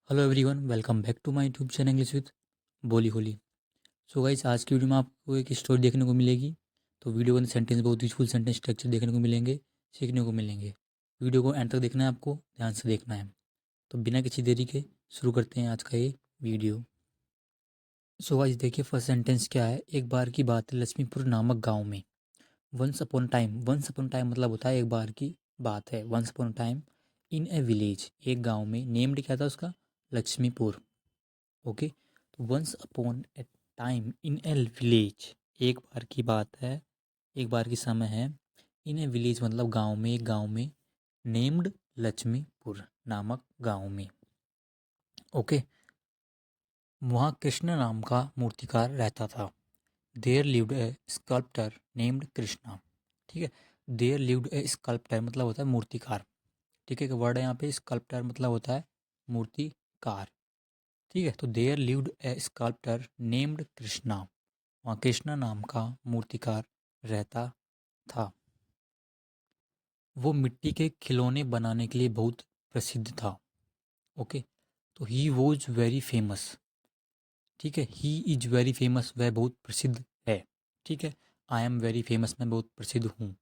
Hello everyone, welcome back to my YouTube channel English with बोली होली। So guys, आज की वीडियो में आपको एक स्टोरी देखने को मिलेगी। तो वीडियो के सेंटेंस बहुत यूजफुल सेंटेंस स्ट्रक्चर देखने को मिलेंगे, सीखने को मिलेंगे। वीडियो को एंड तक देखना है, आपको ध्यान से देखना है। तो बिना किसी देरी के शुरू करते हैं आज का ये वीडियो। सो गाइस, देखिए फर्स्ट सेंटेंस क्या है। एक बार की बात है लक्ष्मीपुर नामक गाँव में। वंस अपॉन टाइम मतलब होता है एक बार की बात है। Once upon time in a village, एक गाँव में। नेम्ड क्या था उसका? लक्ष्मीपुर। ओके, तो once upon a time in a village, एक बार की बात है, एक बार की समय है। इन ए विलेज मतलब गांव में, एक गांव में। नेम्ड लक्ष्मीपुर, नामक गांव में। ओके, वहाँ कृष्ण नाम का मूर्तिकार रहता था। There lived a sculptor named Krishna. ठीक है, देयर लिव्ड ए स्कल्प्टर मतलब होता है मूर्तिकार। ठीक है, वर्ड है यहाँ पे स्कल्प्टर मतलब होता है मूर्तिकार। ठीक है, तो there lived a sculptor named Krishna. वहाँ कृष्णा नाम का मूर्तिकार रहता था। वो मिट्टी के खिलौने बनाने के लिए बहुत प्रसिद्ध था। ओके, तो ही वॉज वेरी फेमस। ठीक है, ही इज वेरी फेमस, वह बहुत प्रसिद्ध है। ठीक है, आई एम वेरी फेमस, मैं बहुत प्रसिद्ध हूँ।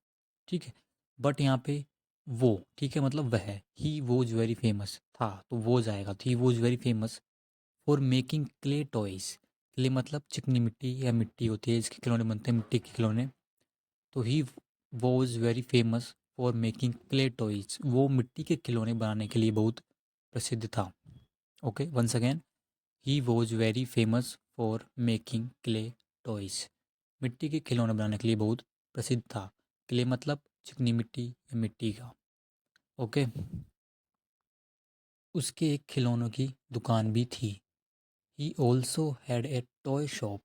ठीक है, बट यहाँ पे वो, ठीक है, मतलब वह। ही वॉज वेरी फेमस था, तो वो जाएगा। तो ही was very famous for making clay toys. Clay मतलब चिकनी मिट्टी या मिट्टी होती है, इसके खिलौने बनते हैं, मिट्टी के खिलौने। तो ही was very famous for making clay toys, वो मिट्टी के खिलौने बनाने के लिए बहुत प्रसिद्ध था। Okay, once again, he was very famous for making clay toys, मिट्टी के खिलौने बनाने के लिए बहुत प्रसिद्ध था। क्ले मतलब चिकनी मिट्टी या मिट्टी का। ओके, उसके एक खिलौनों की दुकान भी थी। He also had a toy shop.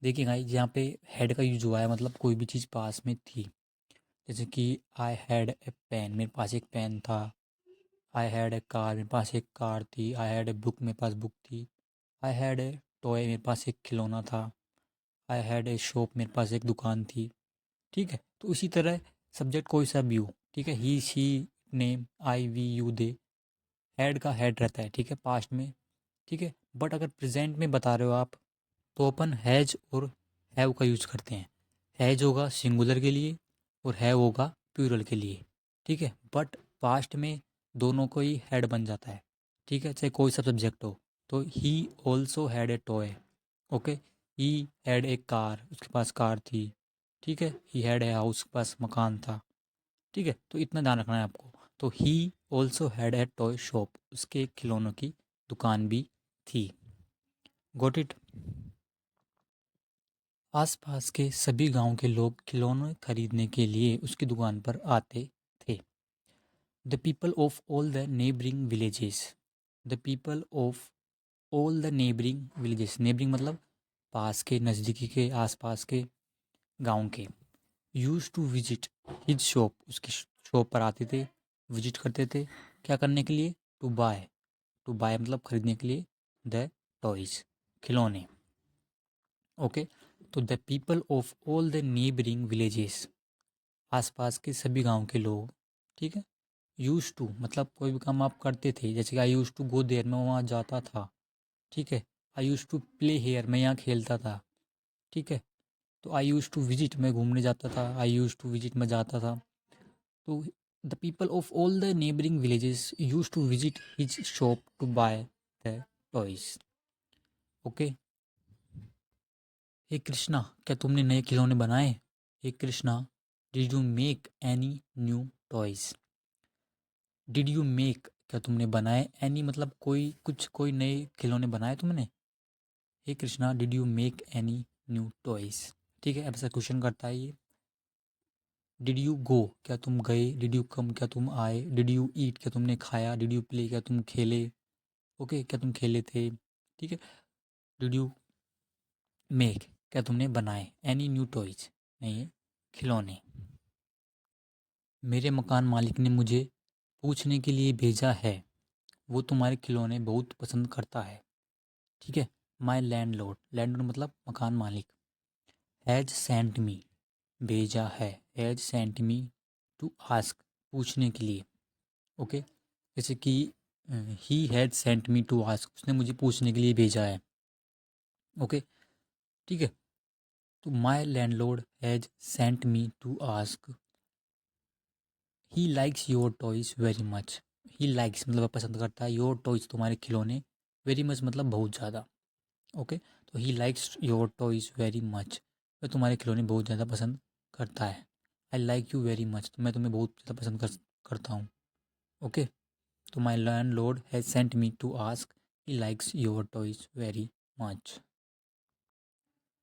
देखिए गाइस, यहाँ पे हैड का यूज हुआ है, मतलब कोई भी चीज़ पास में थी। जैसे कि आई हैड ए पेन, मेरे पास एक पेन था। आई हैड ए कार, मेरे पास एक कार थी। आई हैड ए बुक, मेरे पास बुक थी। आई हैड ए टॉय, मेरे पास एक खिलौना था। आई हैड ए शॉप, मेरे पास एक दुकान थी। ठीक है, तो इसी तरह सब्जेक्ट कोई सा भी हो। ठीक है, he she name I we you they, head का हैड रहता है। ठीक है, पास्ट में। ठीक है, बट अगर प्रेजेंट में बता रहे हो आप, तो अपन हैज और हैव का यूज करते हैं। हैज होगा सिंगुलर के लिए और हैव होगा प्लूरल के लिए। ठीक है, बट पास्ट में दोनों को ही हैड बन जाता है। ठीक है, चाहे कोई सा सब्जेक्ट हो। तो he also had a toy. Okay, he had a car, उसके पास कार थी। ठीक है, ही हैड ए हाउस, उसके पास मकान था। ठीक है, तो इतना ध्यान रखना है आपको। तो he also had a toy shop, उसके खिलौनों की दुकान भी थी। Got it? आसपास के सभी गांव के लोग खिलौने खरीदने के लिए उसकी दुकान पर आते थे। The people of all the neighbouring villages, the people of all the neighbouring villages, neighbouring मतलब पास के, नज़दीकी के, आसपास के गांव के। Use to visit his shop, उसकी शॉप पर आते थे, विजिट करते थे। क्या करने के लिए? टू बाय, टू बाय मतलब खरीदने के लिए। द टॉयज, खिलौने। ओके, तो the people of all the neighbouring villages, आसपास के सभी गांव के लोग। ठीक है, यूज टू मतलब कोई भी काम आप करते थे, जैसे कि आई यूज टू गो देयर, मैं वहाँ जाता था। ठीक है, आई यूज टू प्ले हेयर, मैं यहाँ खेलता था। ठीक है, तो आई यूज टू विजिट, मैं घूमने जाता था। आई यूज टू विजिट, मैं जाता था। तो the people of all the neighbouring villages use to visit his shop to buy the toys. Okay, hey Krishna, क्या तुमने नए खिलौने बनाए? Hey Krishna, did you make any new toys? Did you make, क्या तुमने बनाए? एनी मतलब कोई, कुछ, कोई नए खिलौने बनाए तुमने? Hey Krishna, did you make any new toys? ठीक है, अब ऐसा क्वेश्चन करता है ये। डिड यू गो, क्या तुम गए? डिड यू कम, क्या तुम आए? डिड यू ईट, क्या तुमने खाया? डिड यू प्ले, क्या तुम खेले? ओके, क्या तुम खेले थे? ठीक है, डिड यू मेक, क्या तुमने बनाए? एनी न्यू टॉयज, नहीं, खिलौने। मेरे मकान मालिक ने मुझे पूछने के लिए भेजा है, वो तुम्हारे खिलौने बहुत पसंद करता है। ठीक है, माई लैंडलॉर्ड, लैंडलॉर्ड मतलब मकान मालिक। हैज सेंट मी, भेजा है। Has sent me to ask, पूछने के लिए। ओके, जैसे कि he had sent me to ask, उसने मुझे पूछने के लिए भेजा है। ओके, ठीक है। तो my landlord has sent me to ask, he likes your toys very much. He likes मतलब पसंद करता है, योर टॉयज तुम्हारे खिलौने, वेरी मच मतलब बहुत ज़्यादा। ओके, तो ही likes your toys very much, वह तुम्हारे खिलौने बहुत ज़्यादा पसंद करता है। I like you very much, तो मैं तुम्हें बहुत ज़्यादा पसंद करता हूँ। ओके, तो my landlord has sent me to ask, he likes your toys very much.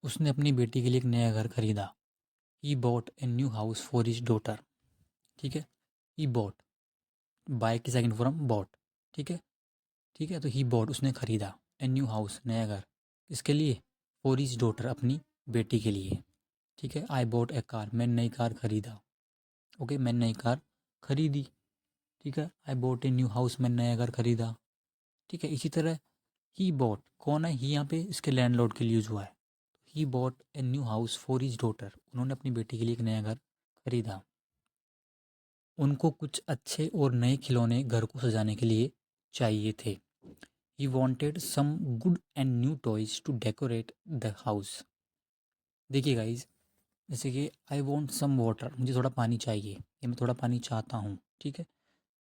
उसने अपनी बेटी के लिए एक नया घर खरीदा। He bought a new house for his daughter. ठीक है, ही बॉट, बाय की सेकंड फॉर्म बॉट। ठीक है, ठीक है, तो ही बॉट उसने खरीदा, ए न्यू हाउस नया घर, किसके लिए? फॉर हिज डॉटर अपनी बेटी के लिए। ठीक है, आई बॉट ए कार, मैं नई कार खरीदा। ओके, मैं नई कार खरीदी। ठीक है, I bought a new house, मैं नया घर खरीदा। ठीक है, इसी तरह ही बॉट, कौन है ही यहाँ पे? इसके लैंडलॉर्ड के लिए यूज हुआ है। He bought a new house for his daughter, उन्होंने अपनी बेटी के लिए एक नया घर खरीदा। उनको कुछ अच्छे और नए खिलौने घर को सजाने के लिए चाहिए थे। He wanted some good and new toys to decorate the house. देखिए गाइज, जैसे कि आई वॉन्ट सम वाटर, मुझे थोड़ा पानी चाहिए या मैं थोड़ा पानी चाहता हूँ। ठीक है,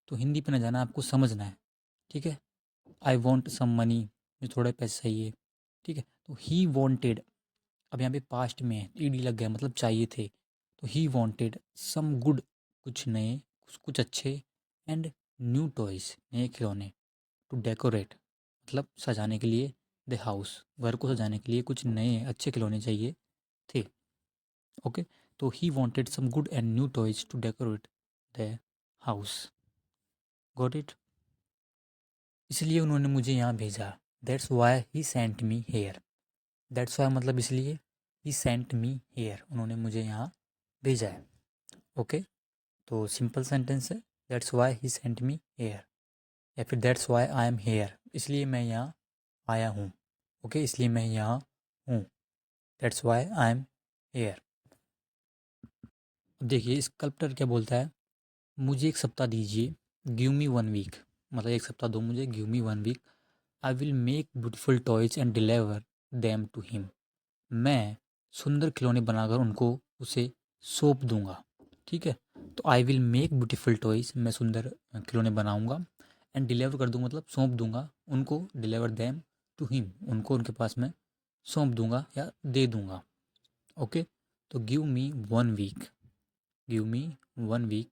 तो हिंदी पे ना जाना, आपको समझना है। ठीक है, आई वॉन्ट सम मनी, मुझे थोड़े पैसे चाहिए। ठीक है, तो ही वॉन्टेड, अब यहाँ पे पास्ट में है, ईडी लग गया, मतलब चाहिए थे। तो ही वॉन्टेड सम गुड, कुछ नए, कुछ अच्छे, एंड न्यू टॉयज, नए खिलौने, टू डेकोरेट मतलब सजाने के लिए, द हाउस घर को सजाने के लिए कुछ नए अच्छे खिलौने चाहिए थे। ओके, तो he wanted some good and new toys to decorate the house. Got it? इसलिए उन्होंने मुझे यहाँ भेजा। That's why he sent me here. That's why मतलब इसलिए, ही सेंट मी हेयर, उन्होंने मुझे यहाँ भेजा है। ओके, तो सिंपल सेंटेंस है, that's why he sent me hair, या फिर that's why I am here, इसलिए मैं यहाँ आया हूँ। ओके, इसलिए मैं यहाँ हूँ, that's why I am here. देखिए स्कल्प्टर क्या बोलता है, मुझे एक सप्ताह दीजिए, गिव मी वन वीक, मतलब एक सप्ताह दो मुझे, give me one week, I will make beautiful toys and deliver them to him. मैं सुंदर खिलौने बनाकर उनको उसे सौंप दूंगा। ठीक है, तो आई विल मेक ब्यूटीफुल टॉयज, मैं सुंदर खिलौने बनाऊंगा, एंड डिलीवर कर दूंगा मतलब सौंप दूंगा उनको, डिलीवर देम टू हिम, उनको उनके पास मैं सौंप दूंगा या दे दूंगा। ओके, तो give me one week, give me one week,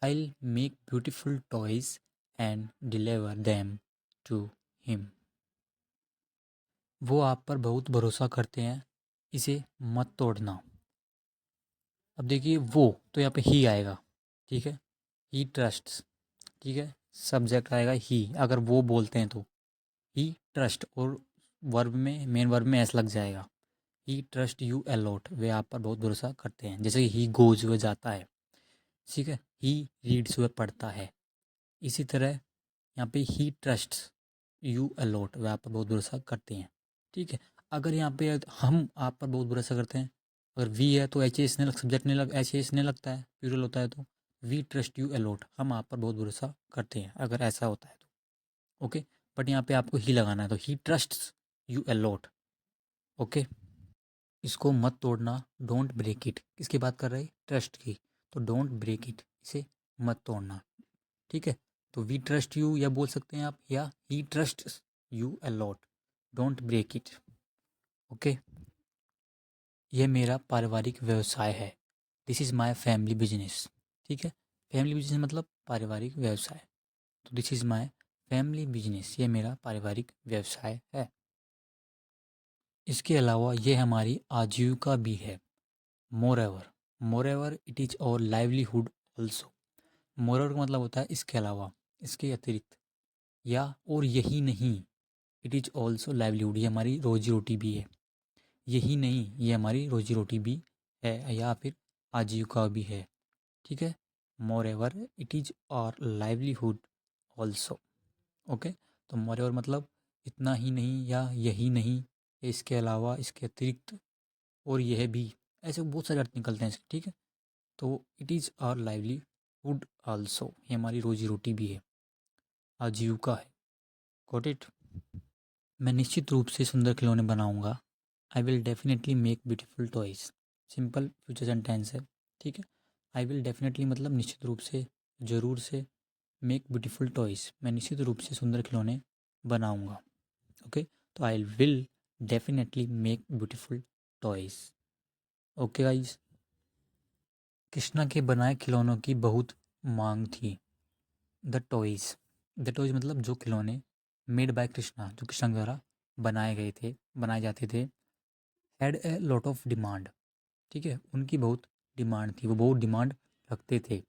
I make beautiful toys and deliver them to him. वो आप पर बहुत भरोसा करते हैं, इसे मत तोड़ना। अब देखिए वो, तो यहाँ पे ही आएगा। ठीक है, ही ट्रस्ट्स। ठीक है, सब्जेक्ट आएगा ही, अगर वो बोलते हैं तो ही ट्रस्ट, और वर्ब में, मेन वर्ब में एस लग जाएगा। ही ट्रस्ट यू अलॉट, वे आप पर बहुत भरोसा करते हैं। जैसे ही गोज, वह जाता है। ठीक है, ही रीड्स, वह पढ़ता है। इसी तरह यहाँ पे ही ट्रस्ट्स यू अलॉट, वे आप पर बहुत भरोसा करते हैं। ठीक है, अगर यहाँ पे हम आप पर बहुत भरोसा करते हैं, अगर वी है तो एच एस ने सब्जेक्ट ने लग एच एस ने लगता है, प्लूरल होता है तो वी ट्रस्ट यू अलॉट, हम आप पर बहुत भरोसा करते हैं, अगर ऐसा होता है तो। ओके, बट यहाँ पे आपको ही लगाना है, तो ही ट्रस्ट्स यू अलॉट। ओके, इसको मत तोड़ना, डोंट ब्रेक इट, किसकी बात कर रहे हैं? ट्रस्ट की। तो डोंट ब्रेक इट, इसे मत तोड़ना। ठीक है, तो वी ट्रस्ट यू या बोल सकते हैं आप, या he trust you a lot, don't break it. Okay, यह मेरा पारिवारिक व्यवसाय है, this is my family business. ठीक है, फैमिली बिजनेस मतलब पारिवारिक व्यवसाय, तो this is my family business, ये मेरा पारिवारिक व्यवसाय है। इसके अलावा ये हमारी आजीविका भी है। मोर एवर इट इज़ और लाइवलीहुड ऑल्सो। मोर एवर का मतलब होता है इसके अलावा, इसके अतिरिक्त, या और यही नहीं, इट इज़ ऑल्सो लाइवलीहुड, ये हमारी रोजी रोटी भी है। यही नहीं, ये हमारी रोजी रोटी भी है, या फिर आजीविका भी है। ठीक है, मोर एवर इट इज़ और लाइवलीहुड ऑल्सो। ओके, तो मोर एवर मतलब इतना ही नहीं, या यही नहीं, या इसके अलावा, इसके अतिरिक्त, और यह भी, ऐसे बहुत सारे अर्थ निकलते हैं इसके। ठीक है, तो it is our livelihood also, ये हमारी रोजी रोटी भी है। आजीविका है। Got it. मैं निश्चित रूप से सुंदर खिलौने बनाऊंगा। I will definitely make beautiful toys. Simple future sentence है, ठीक है। आई विल डेफिनेटली मतलब निश्चित रूप से, ज़रूर से, मेक ब्यूटीफुल टॉयज, मैं निश्चित रूप से सुंदर खिलौने बनाऊंगा। ओके, तो आई will definitely make beautiful toys. Okay guys. Krishna के बनाए खिलौनों की बहुत मांग थी। द टॉयज, द टॉयज मतलब जो खिलौने मेड बाय कृष्णा, जो कृष्णा द्वारा बनाए गए थे, बनाए जाते थे, had a lot of demand, ठीक है, उनकी बहुत डिमांड थी, वो बहुत डिमांड रखते थे।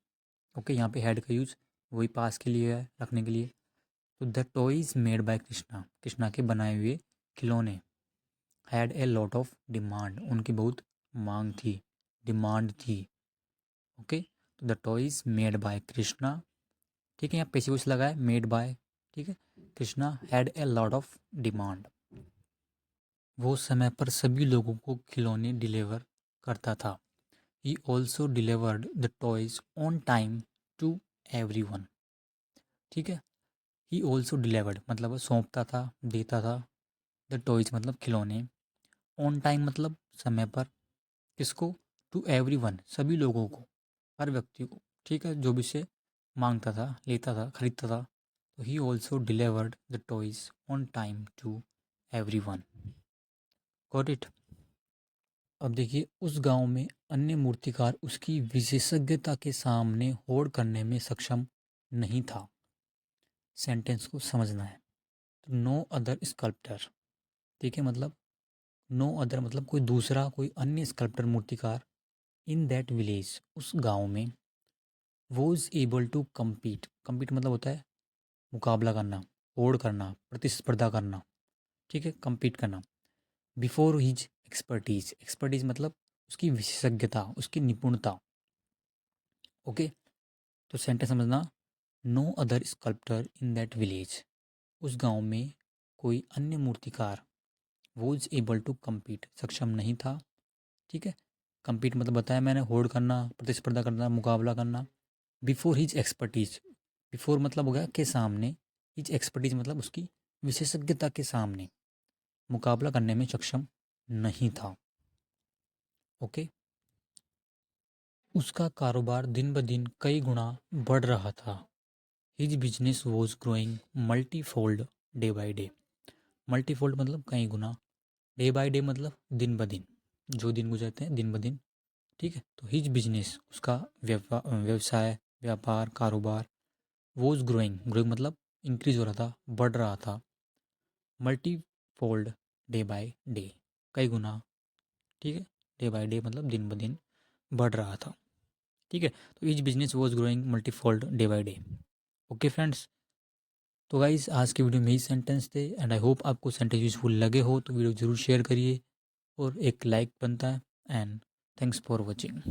ओके, यहाँ पे हैड का यूज वही पास के लिए है, रखने के लिए। तो the toys made by Krishna, Krishna के बनाए हुए खिलौने, had a lot of demand, उनकी बहुत मांग थी, डिमांड थी। ओके, तो the toys made by Krishna, ठीक है, यहाँ पेशी कुछ लगा है, मेड बाय, ठीक है, Krishna had a lot of demand. वो समय पर सभी लोगों को खिलौने डिलीवर करता था। He also delivered the toys on time to everyone, ठीक है। ही ऑल्सो डिलीवर्ड मतलब वो सौंपता था, देता था, द टॉयज मतलब खिलौने, ऑन टाइम मतलब समय पर, किसको, टू एवरीवन सभी लोगों को, हर व्यक्ति को, ठीक है, जो भी से मांगता था, लेता था, खरीदता था। तो he also delivered the toys on time to everyone. Got it. अब देखिए, उस गांव में अन्य मूर्तिकार उसकी विशेषज्ञता के सामने होड़ करने में सक्षम नहीं था। सेंटेंस को समझना है। तो नो अदर स्कल्प्टर, ठीक है, मतलब नो अदर मतलब कोई दूसरा, कोई अन्य स्कल्प्टर, मूर्तिकार, इन दैट विलेज, उस गांव में, was able to compete, compete मतलब होता है मुकाबला करना, होड़ करना, प्रतिस्पर्धा करना, ठीक है, कम्पीट करना, बिफोर हिज एक्सपर्टीज, एक्सपर्टीज मतलब उसकी विशेषज्ञता, उसकी निपुणता। ओके, तो सेंटेंस समझना, no other sculptor in that village, उस गांव में कोई अन्य मूर्तिकार, वॉज एबल टू कम्पीट सक्षम नहीं था, ठीक है। कम्पीट मतलब बताया मैंने, होड़ करना, प्रतिस्पर्धा करना, मुकाबला करना, बिफोर हिज एक्सपर्टीज, बिफोर मतलब हो गया के सामने, हिज एक्सपर्टीज मतलब उसकी विशेषज्ञता के सामने मुकाबला करने में सक्षम नहीं था। ओके, उसका कारोबार दिन ब दिन कई गुना बढ़ रहा था। His business was growing multifold day by day, multifold मतलब कई गुना, डे बाई डे मतलब दिन ब दिन, जो दिन गुजरते हैं दिन ब दिन, ठीक है। तो हिज बिजनेस उसका व्यवसाय, व्यापार, कारोबार, वॉज ग्रोइंग, ग्रोइंग मतलब इंक्रीज हो रहा था, बढ़ रहा था, मल्टीफोल्ड डे बाय डे, कई गुना, ठीक है, डे बाय डे मतलब दिन ब दिन बढ़ रहा था, ठीक है। तो each business was growing multifold day by day. Okay friends, तो गाइस आज की वीडियो में ही सेंटेंस थे, एंड आई होप आपको सेंटेंस यूजफुल लगे हो, तो वीडियो ज़रूर शेयर करिए और एक लाइक बनता है। And thanks for watching.